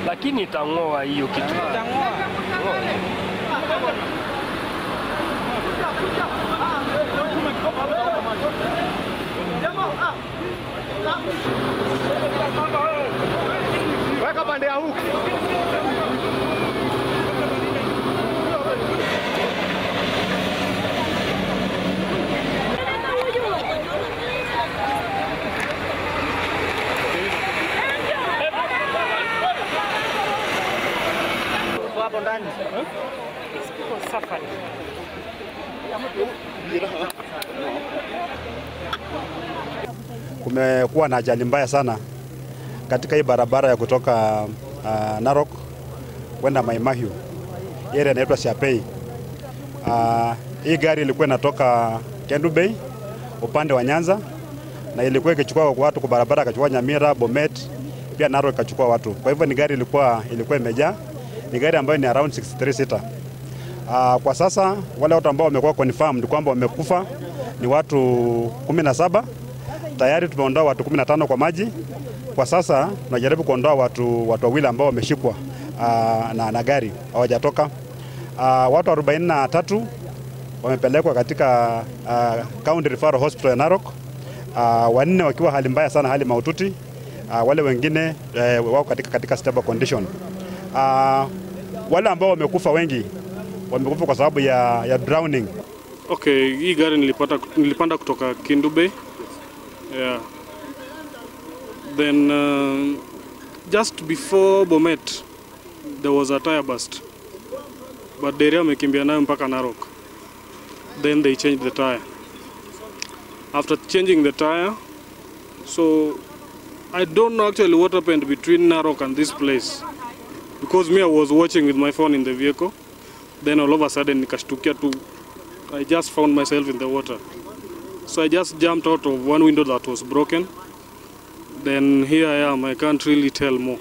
Lakini itang'oa hiyo kitu. Weka pande ya huku. Hapo ndani. Safari. Kumekuwa na ajali mbaya sana katika hii barabara ya kutoka Narok kwenda Mai Mahiu. Area inaitwa Siapei. Hii gari ilikuwa inatoka Kendu Bay upande wa Nyanza na ilikuwa ikichukua watu kwa barabara, ikachukua Nyamira, Bomet, pia Narok ikachukua watu. Kwa hivyo ni gari ilikuwa imejaa. Ni gari ambayo ni around 63 seater. Kwa sasa wale watu ambao wamekuwa confirmed kwamba wamekufa ni watu 17. Tayari tumeondoa watu 15 kwa maji. Kwa sasa tunajaribu kuondoa watu wawili ambao wameshikwa na gari hawajatoka. Watu 43 wamepelekwa katika County Referral Hospital ya Narok. 4 wakiwa hali mbaya sana, hali mahututi. Wale wengine wako katika stable condition. Wale ambao wamekufa wengi wamekufa kwa sababu ya drowning. Okay, hii gari nilipanda kutoka Kendu Bay. Yeah. Then just before Bomet there was a tire burst. But dereva amekimbia nayo mpaka Narok. Then they changed the tire. After changing the tire, so I don't know actually what happened between Narok and this place. Because me, I was watching with my phone in the vehicle. Then all of a sudden, I just found myself in the water. So I just jumped out of one window that was broken. Then here I am, I can't really tell more.